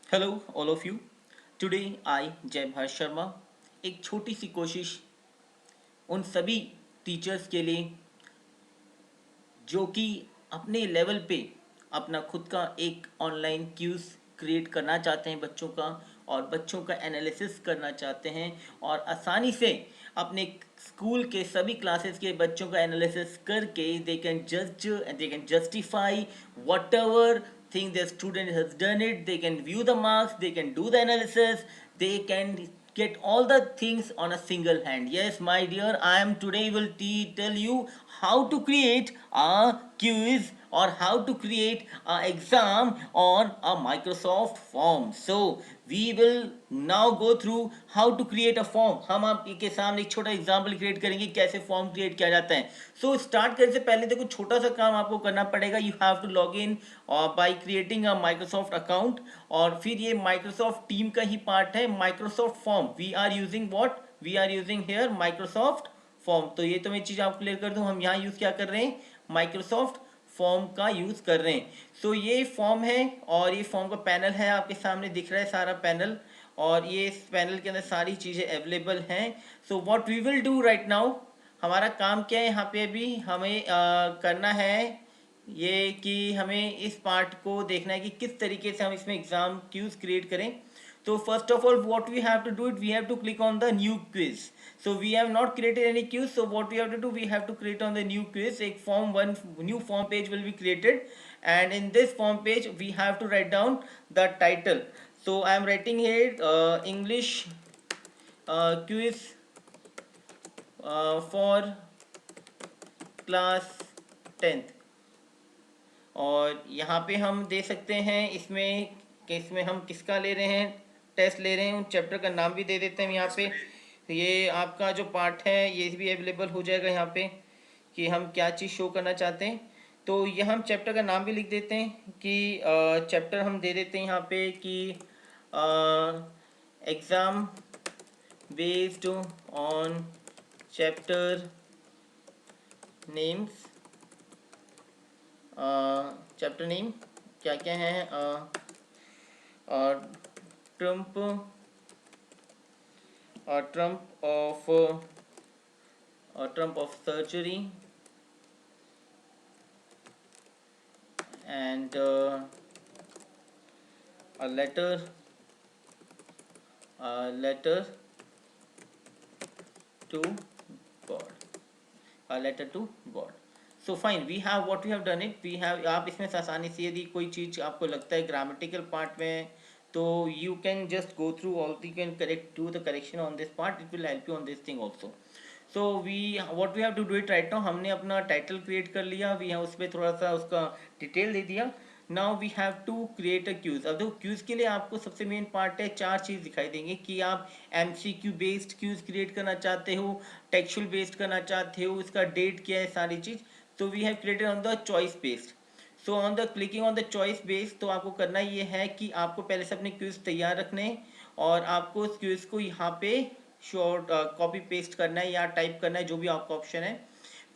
Hello all of you. Today I जय भाष शर्मा एक छोटी सी कोशिश उन सभी टीचर्स के लिए जो कि अपने लेवल पे अपना खुद का एक ऑनलाइन क्यूज क्रिएट करना चाहते हैं बच्चों का, और बच्चों का एनालिसिस करना चाहते हैं और आसानी से अपने स्कूल के सभी क्लासेस के बच्चों का एनालिसिस करके they can justify what ever thing the student has done it. They can view the marks, they can do the analysis, they can get all the things on a single hand. Yes, my dear, I am today will tell you how to create a quiz or how to create a exam on a Microsoft form. So we will now go through how to create a form. हम आपके सामने एक छोटा example create करेंगे कैसे form create किया जाता है. सो स्टार्ट करने से पहले देखो छोटा सा काम आपको करना पड़ेगा. You have to log in by creating a Microsoft account. और फिर ये माइक्रोसॉफ्ट टीम का ही पार्ट है Microsoft form. We are using what, we are using here Microsoft form. तो ये तो मैं चीज़ आपको क्लियर कर दूं, हम यहाँ यूज़ क्या कर रहे हैं, माइक्रोसॉफ्ट फॉर्म का यूज़ कर रहे हैं. सो ये फॉर्म है और ये फॉर्म का पैनल है, आपके सामने दिख रहा है सारा पैनल, और ये इस पैनल के अंदर सारी चीज़ें अवेलेबल हैं. So what we will do right now, हमारा काम क्या है यहाँ पे अभी हमें करना है ये कि हमें इस पार्ट को देखना है कि किस तरीके से हम इसमें एग्जाम क्यूज क्रिएट करें. तो first of all what we have to do it, we have to click on the new quiz. So we have not created any quiz, so what we have to do, we have to create on the new quiz. एक form one new form page will be created and in this form page we have to write down the title. So I am writing here English quiz for class 10th. और यहाँ पे हम दे सकते हैं इसमें कि इसमें हम किसका ले रहे हैं, टेस्ट ले रहे हैं. उन चैप्टर का नाम भी दे देते हैं यहाँ पे. ये आपका जो पार्ट है ये भी अवेलेबल हो जाएगा यहाँ पे कि हम क्या चीज़ शो करना चाहते हैं. तो ये हम चैप्टर का नाम भी लिख देते हैं कि चैप्टर हम दे देते हैं यहाँ पे कि exam based on chapter names. Chapter name क्या क्या है, Trump Trump of surgery and a letter to God, a letter to God. So fine, we have what we have done it. We have, आप इसमें आसानी से यदि कोई चीज़ आपको लगता है ग्रामेटिकल पार्ट में तो you can just go through all, you can correct, do the correction on this part, it will help you on this thing also. So we what we have to do it right now, हमने अपना title create कर लिया, we हैं उस पर थोड़ा सा उसका डिटेल दे दिया. Now we have to create a quiz. अब देखो क्यूज के लिए आपको सबसे मेन पार्ट है, चार चीज़ दिखाई देंगे कि आप एमसीक्यू बेस्ड क्यूज क्रिएट करना चाहते हो, टेक्सचुअल बेस्ड करना चाहते हो, इसका डेट क्या है, सारी चीज़. तो we have created on the choice based. So on the clicking on the choice based, तो आपको करना ये है कि आपको पहले से अपने क्यूज तैयार रखने हैं और आपको उस क्यूज को यहाँ पे शॉर्ट कॉपी पेस्ट करना है या टाइप करना है, जो भी आपका ऑप्शन है.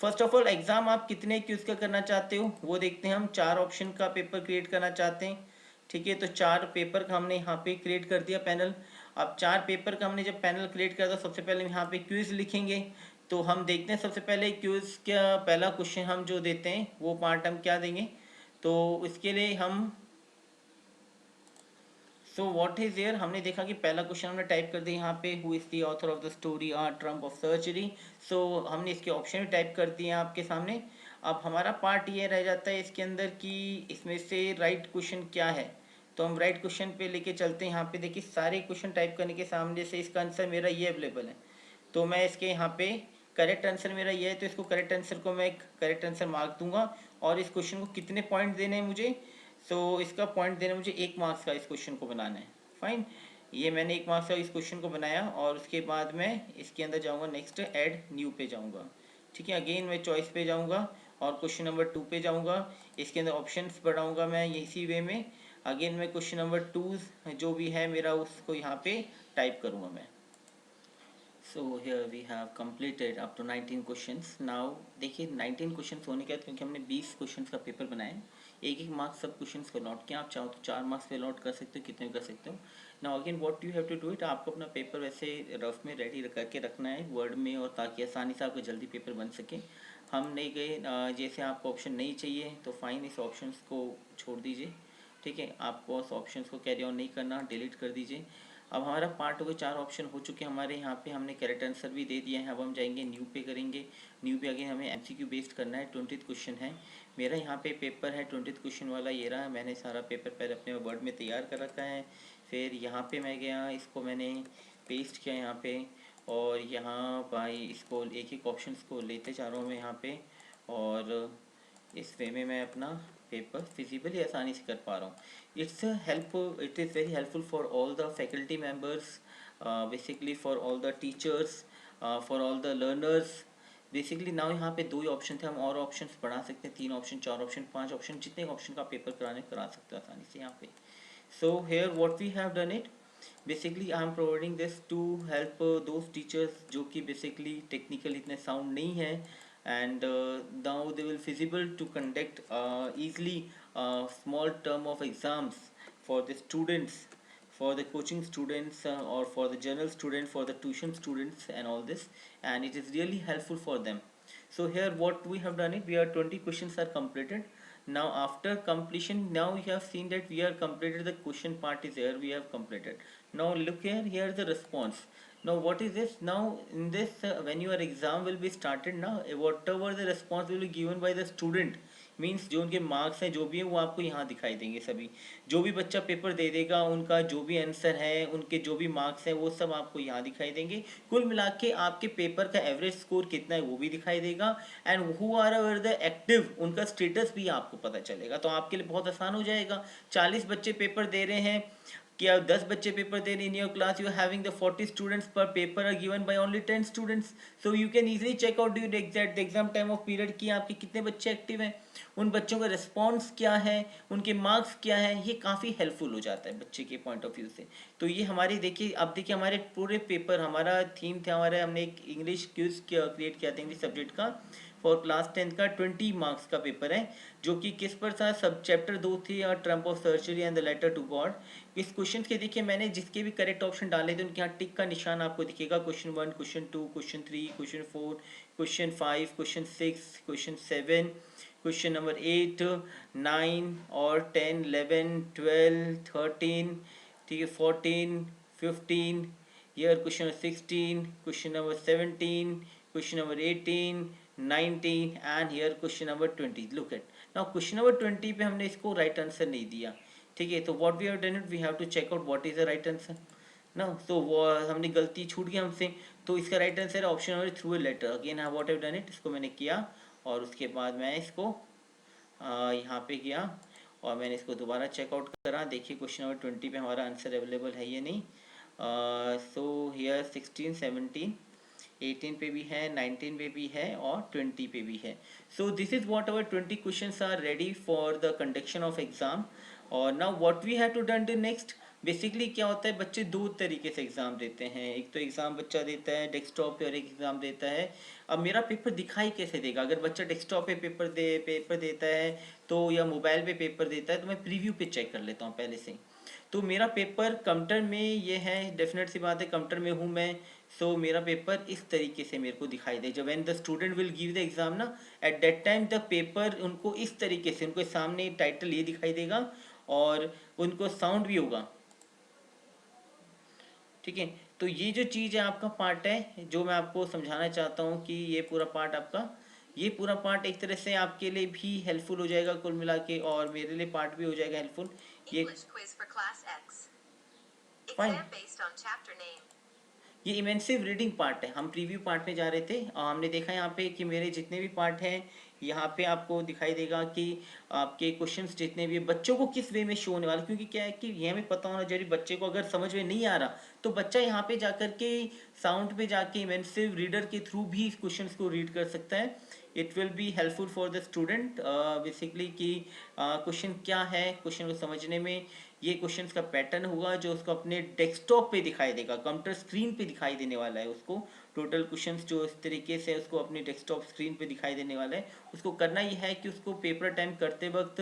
फर्स्ट ऑफ ऑल एग्जाम आप कितने क्यूज का करना चाहते हो वो देखते हैं. हम चार ऑप्शन का पेपर क्रिएट करना चाहते हैं, ठीक है. तो चार पेपर का हमने यहाँ पे क्रिएट कर दिया पैनल. अब चार पेपर का हमने जब पैनल क्रिएट किया तो सबसे पहले यहाँ पे क्यूज लिखेंगे. तो हम देखते हैं सबसे पहले क्यूज का पहला क्वेश्चन हम जो देते हैं वो पार्ट हम क्या देंगे. तो इसके लिए हम सो व्हाट इज देयर, हमने देखा कि पहला क्वेश्चन हमने टाइप कर दिया यहाँ पे, who is the author of the story triumph of surgery. So हमने इसके ऑप्शन भी टाइप कर दिए आपके सामने. अब हमारा पार्ट ये रह जाता है इसके अंदर कि इसमें से राइट क्वेश्चन क्या है. तो हम राइट क्वेश्चन पे लेके चलते हैं. यहाँ पे देखिए सारे क्वेश्चन टाइप करने के सामने से इसका आंसर मेरा ये अवेलेबल है. तो मैं इसके यहाँ पे करेक्ट आंसर मेरा ये है, तो इसको करेक्ट आंसर को मैं करेक्ट आंसर मार्क दूंगा. और इस क्वेश्चन को कितने पॉइंट देने हैं मुझे, सो इसका पॉइंट देना मुझे 1 मार्क्स का इस क्वेश्चन को बनाना है. फाइन, ये मैंने 1 मार्क्स का इस क्वेश्चन को बनाया और उसके बाद मैं इसके अंदर जाऊंगा, नेक्स्ट ऐड न्यू पे जाऊंगा, ठीक है. अगेन मैं चॉइस पे जाऊंगा और क्वेश्चन नंबर 2 पे जाऊंगा. इसके अंदर ऑप्शंस बढ़ाऊंगा मैं इसी वे में. अगेन मैं क्वेश्चन नंबर 2 जो भी है मेरा उसको यहाँ पे टाइप करूँगा मैं. So here we have completed up to 19 questions. Now देखिए 19 क्वेश्चंस होने के बाद, क्योंकि हमने 20 क्वेश्चंस का पेपर बनाया है, एक एक मार्क्स सब क्वेश्चंस को नोट किया, आप चाहो तो 4 मार्क्स पे नोट कर सकते हो, कितने भी कर सकते हो। Now again what you have to do it, आपको अपना पेपर वैसे रफ में रेडी करके रखना है वर्ड में, और ताकि आसानी से आपको जल्दी पेपर बन सके। हम नहीं गए, जैसे आपको ऑप्शन नहीं चाहिए तो फाइन, इस ऑप्शन को छोड़ दीजिए, ठीक है। आपको उस ऑप्शन को कैरी ऑन नहीं करना, डिलीट कर दीजिए। अब हमारा पार्ट हो गया, 4 ऑप्शन हो चुके हैं हमारे यहाँ पे, हमने करेक्ट आंसर भी दे दिया है। अब हम जाएंगे न्यू पे करेंगे। न्यू पे अगेन हमें एमसीक्यू बेस्ड करना है, 20 क्वेश्चन है मेरा यहाँ पे पेपर है 20 क्वेश्चन वाला, ये रहा। मैंने सारा पेपर पहले अपने वर्ड में तैयार कर रखा है। फिर यहाँ पे मैं गया, इसको मैंने पेस्ट किया यहाँ पे, और यहाँ भाई इसको एक एक ऑप्शन को लेते जा रहा हूँ मैं यहाँ पे, और इस वे में मैं अपना पेपर फिजिबली आसानी से कर पा रहा हूँ। It's helpful, it is very helpful for all the faculty members, basically for all the teachers, for all the learners. Basically now यहाँ पे 2 ही ऑप्शन थे, हम और ऑप्शन बढ़ा सकते हैं, 3 ऑप्शन, 4 ऑप्शन, 5 ऑप्शन, जितने ऑप्शन का पेपर कराने करा सकते हो आसानी से यहाँ पे। So here what we have done it, basically I am providing this to help those teachers जो कि बेसिकली टेक्निकल इतने साउंड नहीं है, and now they will feasible to conduct easily small term of exams for the students, for the coaching students, or for the general student, for the tuition students and all this, and it is really helpful for them. So here what we have done it, we are 20 questions are completed. Now after completion, now we have seen that we are completed, the question part is here, we have completed. Now look here, here is the response. Now what is this, now in this when your exam will be started now, whatever the response will be given by the student, means जो उनके marks हैं जो भी है वो आपको यहाँ दिखाई देंगे सभी। जो भी बच्चा पेपर दे देगा उनका जो भी आंसर है, उनके जो भी मार्क्स हैं वो सब आपको यहाँ दिखाई देंगे। कुल मिला के आपके पेपर का एवरेज स्कोर कितना है वो भी दिखाई देगा, and who are our the active, उनका स्टेटस भी आपको पता चलेगा। तो आपके लिए बहुत आसान हो जाएगा। 40 बच्चे पेपर दे रहे हैं, कि आप 10 बच्चे पेपर दे रहे in your class, you are having the 40 students पर paper are given by only 10 students. So you can easily check out during exact exam time of period कि आपके कितने बच्चे एक्टिव हैं, उन बच्चों का रिस्पॉन्स क्या है, उनके मार्क्स क्या है। ये काफ़ी हेल्पफुल हो जाता है बच्चे के पॉइंट ऑफ व्यू से। तो ये हमारी देखिए, अब देखिए हमारे पूरे पेपर, हमारा थीम था, हमारे हमने एक इंग्लिश क्विज क्रिएट किया था इंग्लिश सब्जेक्ट का, फॉर क्लास 10 का 20 मार्क्स का पेपर है, जो कि किस पर था, सब चैप्टर 2 थी, और triumph of surgery and the letter to God. इस क्वेश्चन के देखिए मैंने जिसके भी करेक्ट ऑप्शन डाले थे उनके यहाँ टिक का निशान आपको दिखेगा, question 1, question 2, question 3, question 4, question 5, question 6, question 7, question number 8, 9 और 10, 11, 12, 13, ठीक है, 14, 15, here question number 16, question number 17, question number 18, 19 and here question number 20. Look at now question number 20 पे हमने इसको राइट आंसर नहीं दिया, ठीक है। तो what we have done it, we have to check out what is the right answer ना। तो वो हमने गलती छूट गई हमसे, तो इसका राइट आंसर है option number through a letter. Again what have done it, इसको मैंने किया और उसके बाद मैं इसको यहाँ पे किया और मैंने इसको दोबारा चेकआउट करा। देखिए क्वेश्चन नंबर 20 पे हमारा आंसर अवेलेबल है या नहीं। सो हियर 16, 17, 18 पे भी है, 19 पे भी है और 20 पे भी है। So this is what our 20 questions are ready for the conduction of exam. और now what we have to done the next, basically क्या होता है, बच्चे 2 तरीके से एग्ज़ाम देते हैं। एक तो एग्ज़ाम बच्चा देता है डेस्कटॉप पे और एक एग्ज़ाम देता है। अब मेरा पेपर दिखाई कैसे देगा, अगर बच्चा डेस्कटॉप पे पेपर देता है तो, या मोबाइल पे पेपर देता है तो मैं प्रीव्यू पे चेक कर लेता हूँ पहले से ही। तो मेरा पेपर कंप्यूटर में ये है, डेफिनेट सी बात है कंप्यूटर में हूँ मैं। सो मेरा पेपर इस तरीके से मेरे को दिखाई दे, जब when the student will give the exam ना, at that time the paper उनको इस तरीके से, उनको सामने टाइटल ये दिखाई देगा और उनको साउंड भी होगा, ठीक है। तो ये जो चीज़ है आपका पार्ट है जो मैं आपको समझाना चाहता हूँ कि ये पूरा पार्ट आपका, ये पूरा पार्ट एक तरह से आपके लिए भी हेल्पफुल हो जाएगा कुल मिला के, और मेरे लिए पार्ट भी हो जाएगा हेल्पफुल। ये फाइन, ये इमेंसिव रीडिंग पार्ट है। हम प्रीव्यू पार्ट में जा रहे थे और हमने देखा यहाँ पे कि मेरे जितने भी पार्ट हैं यहाँ पे आपको दिखाई देगा कि आपके क्वेश्चंस जितने भी बच्चों को किस वे में शो होने वाले, क्योंकि क्या है कि ये हमें पता होना जरूरी, बच्चे को अगर समझ में नहीं आ रहा तो बच्चा यहाँ पे जाकर के साउंड पे जाके इमेंसिव रीडर के थ्रू भी इस क्वेश्चन को रीड कर सकता है। It will be helpful for the student basically कि क्वेश्चन क्या है, क्वेश्चन को समझने में। ये क्वेश्चन का पैटर्न होगा जो उसको अपने डेस्कटॉप पे दिखाई देगा, कंप्यूटर स्क्रीन पे दिखाई देने वाला है उसको। टोटल क्वेश्चंस जो इस तरीके से उसको अपनी डेस्कटॉप स्क्रीन पे दिखाई देने वाला है। उसको करना ये है कि उसको पेपर टाइम करते वक्त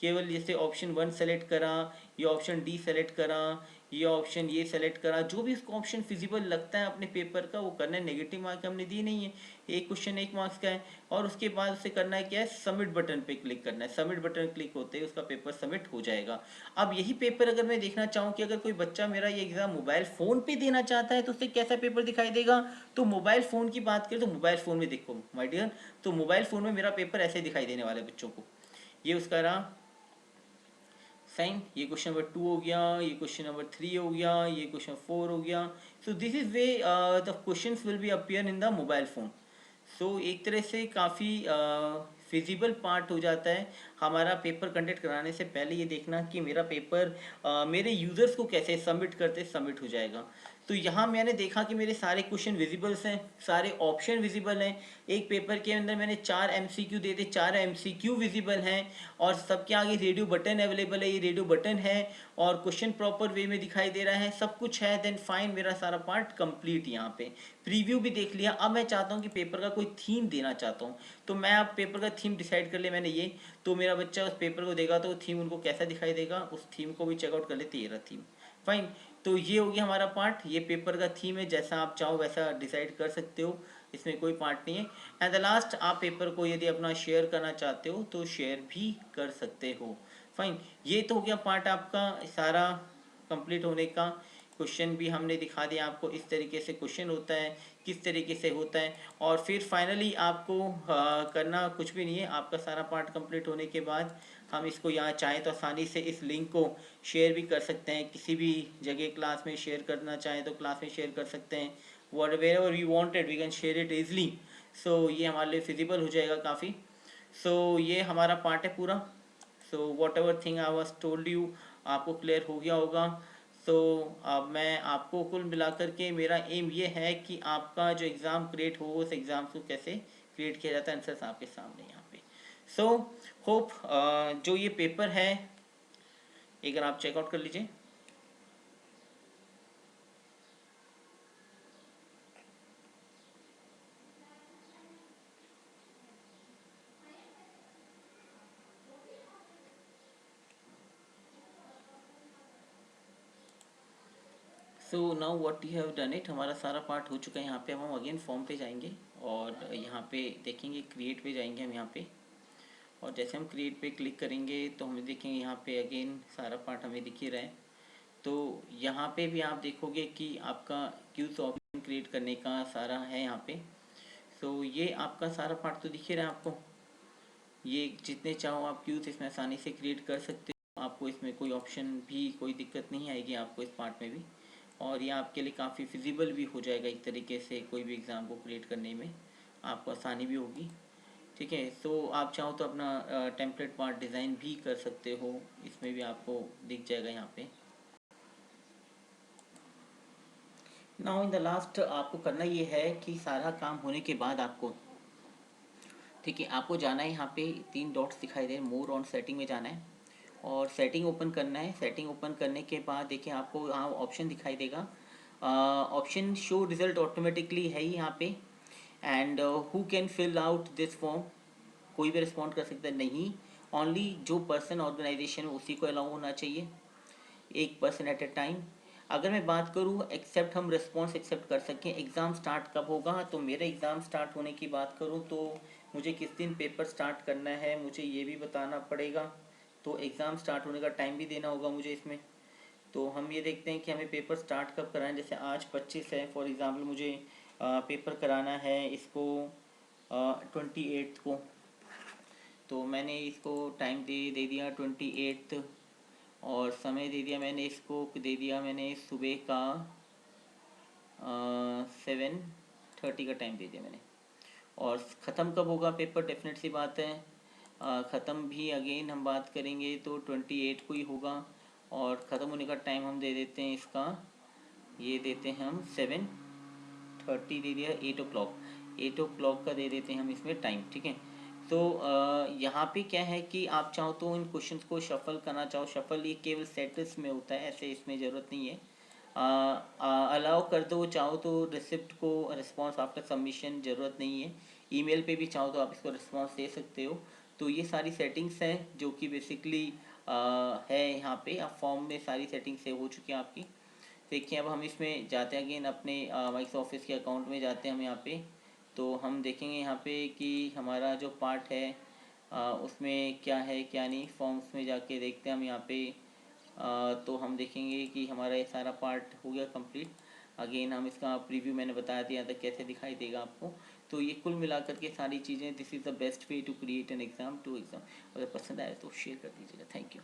केवल जैसे ऑप्शन 1 सेलेक्ट करा, या ऑप्शन डी सेलेक्ट करा, ये ऑप्शन ये सेलेक्ट करा, जो भी उसको ऑप्शन फिजिबल लगता है अपने पेपर का वो करना है। नेगेटिव मार्क हमने दी नहीं है, एक क्वेश्चन 1 मार्क्स का है। और उसके बाद उसे करना है क्या है, सबमिट बटन पे क्लिक करना है। सबमिट बटन क्लिक होते ही उसका पेपर सबमिट हो जाएगा। अब यही पेपर अगर मैं देखना चाहूँ कि अगर कोई बच्चा मेरा ये एग्जाम मोबाइल फ़ोन पे देना चाहता है तो उससे कैसा पेपर दिखाई देगा। तो मोबाइल फ़ोन की बात करें तो मोबाइल फ़ोन में देखो माय डियर, तो मोबाइल फ़ोन में मेरा पेपर ऐसे दिखाई देने वाला है बच्चों को। ये उसका रहा साइन, ये क्वेश्चन नंबर 2 हो गया, ये क्वेश्चन नंबर 3 हो गया, ये क्वेश्चन 4 हो गया। So this is way the questions will be appear in the mobile phone. So एक तरह से काफ़ी फिजिबल पार्ट हो जाता है। हमारा पेपर कंडक्ट कराने से पहले ये देखना कि मेरा पेपर मेरे यूज़र्स को कैसे सबमिट करते सबमिट हो जाएगा। तो यहाँ मैंने देखा कि मेरे सारे क्वेश्चन विजिबल्स हैं, सारे ऑप्शन विजिबल हैं। एक पेपर के अंदर मैंने 4 एमसीक्यू दे थे, 4 एमसीक्यू विजिबल हैं, और सबके आगे रेडियो बटन अवेलेबल है, ये रेडियो बटन है, और क्वेश्चन प्रॉपर वे में दिखाई दे रहा है, सब कुछ है। देन फाइन, मेरा सारा पार्ट कंप्लीट। यहाँ पे प्रीव्यू भी देख लिया। अब मैं चाहता हूँ कि पेपर का कोई थीम देना चाहता हूँ, तो मैं अब पेपर का थीम डिसाइड कर लिया मैंने ये। तो मेरा बच्चा उस पेपर को देगा तो थीम उनको कैसा दिखाई देगा, उस थीम को भी चेकआउट कर लेते, ये रहा थीम। फाइन, तो ये हो गया हमारा पार्ट। ये पेपर का थीम है, जैसा आप चाहो वैसा डिसाइड कर सकते हो, इसमें कोई पार्ट नहीं है। एंड द लास्ट, आप पेपर को यदि अपना शेयर करना चाहते हो तो शेयर भी कर सकते हो। फाइन, ये तो हो गया पार्ट आपका सारा कंप्लीट होने का। क्वेश्चन भी हमने दिखा दिया आपको, इस तरीके से क्वेश्चन होता है, किस तरीके से होता है। और फिर फाइनली आपको करना कुछ भी नहीं है। आपका सारा पार्ट कंप्लीट होने के बाद हम इसको यहाँ चाहें तो आसानी से इस लिंक को शेयर भी कर सकते हैं, किसी भी जगह क्लास में शेयर करना चाहें तो क्लास में शेयर कर सकते हैं। wherever we wanted we can share it easily। सो ये हमारे लिए फिजिबल हो जाएगा काफ़ी। सो ये हमारा पार्ट है पूरा। So what ever thing I was told you आपको क्लियर हो गया होगा। सो अब मैं आपको कुल मिलाकर के मेरा एम ये है कि आपका जो एग्ज़ाम क्रिएट हो उस एग्ज़ाम को कैसे क्रिएट किया जाता है, आंसर्स आपके सामने यहाँ पे। सो होप जो ये पेपर है एक बार आप चेकआउट कर लीजिए। So now what you have done it, हमारा सारा पार्ट हो चुका है। यहाँ पे अब हम अगेन फॉर्म पे जाएंगे और यहाँ पे देखेंगे क्रिएट पे जाएंगे हम यहाँ पे। और जैसे हम क्रिएट पे क्लिक करेंगे तो हमें देखेंगे यहाँ पे अगेन सारा पार्ट हमें दिख ही रहा है। तो यहाँ पे भी आप देखोगे कि आपका क्यूज ऑप्शन क्रिएट करने का सारा है यहाँ पे। सो ये आपका सारा पार्ट तो दिख ही रहा है आपको। ये जितने चाहो आप क्यूज इसमें आसानी से क्रिएट कर सकते हो। आपको इसमें कोई ऑप्शन भी कोई दिक्कत नहीं आएगी आपको इस पार्ट में भी। और ये आपके लिए काफ़ी फिजिबल भी हो जाएगा एक तरीके से, कोई भी एग्ज़ाम को क्रिएट करने में आपको आसानी भी होगी। ठीक है, सो आप चाहो तो अपना टेम्पलेट पार्ट डिज़ाइन भी कर सकते हो, इसमें भी आपको दिख जाएगा यहाँ पे। नाउ इन द लास्ट आपको करना ये है कि सारा काम होने के बाद आपको, ठीक है, आपको जाना है यहाँ पे 3 डॉट्स दिखाई दे, मोर ऑन सेटिंग में जाना है और सेटिंग ओपन करना है। सेटिंग ओपन करने के बाद देखिए आपको यहाँ ऑप्शन दिखाई देगा, ऑप्शन शो रिजल्ट ऑटोमेटिकली है ही यहाँ पे। And who can fill out this form, कोई भी रिस्पॉन्ड कर सकता है नहीं, ओनली जो पर्सन ऑर्गेनाइजेशन है उसी को अलाउ होना चाहिए, एक पर्सन एट ए टाइम। अगर मैं बात करूँ एक्सेप्ट, हम रिस्पॉन्स एक्सेप्ट कर सकें, एग्ज़ाम स्टार्ट कब होगा, तो मेरे एग्ज़ाम स्टार्ट होने की बात करूँ तो मुझे किस दिन पेपर स्टार्ट करना है मुझे ये भी बताना पड़ेगा। तो एग्ज़ाम स्टार्ट होने का टाइम भी देना होगा मुझे इसमें। तो हम ये देखते हैं कि हमें पेपर स्टार्ट कब कराएं। जैसे आज 25 है फॉर एग्ज़ाम्पल, मुझे पेपर कराना है इसको 28 को। तो मैंने इसको टाइम दे दिया 28, और समय दे दिया मैंने इसको, दे दिया मैंने सुबह का 7:30 का टाइम दे दिया मैंने। और ख़त्म कब होगा पेपर, डेफिनेट सी बात है ख़त्म भी अगेन हम बात करेंगे तो 28 को ही होगा। और ख़त्म होने का टाइम हम दे देते हैं इसका, ये देते हैं हम 7:30 दे दिया, 8 o'clock, 8 o'clock का दे देते हैं हम इसमें टाइम। ठीक है, तो यहाँ पे क्या है कि आप चाहो तो इन क्वेश्चंस को शफल करना चाहो, शफल ये केवल सेटल्स में होता है, ऐसे इसमें ज़रूरत नहीं है। अलाउ कर दो चाहो तो रिसिप्ट को, रिस्पॉन्स आफ्टर सबमिशन ज़रूरत नहीं है। ईमेल पे भी चाहो तो आप इसको रिस्पॉन्स दे सकते हो। तो ये सारी सेटिंग्स हैं जो कि बेसिकली है यहाँ पे। अब फॉर्म में सारी सेटिंग्स सेव हो चुकी हैं आपकी। देखिए अब हम इसमें जाते हैं अगेन, अपने माइक्रोसॉफ्ट ऑफिस के अकाउंट में जाते हैं हम यहाँ पे। तो हम देखेंगे यहाँ पे कि हमारा जो पार्ट है उसमें क्या है क्या नहीं। फॉर्म्स में जाके देखते हैं हम यहाँ पे। तो हम देखेंगे कि हमारा ये सारा पार्ट हो गया कंप्लीट। अगेन हम इसका प्रीव्यू मैंने बता दिया था कैसे दिखाई देगा आपको। तो ये कुल मिलाकर के सारी चीज़ें, this is the best way to create an exam to exam. अगर पसंद आए तो शेयर कर दीजिएगा। Thank you.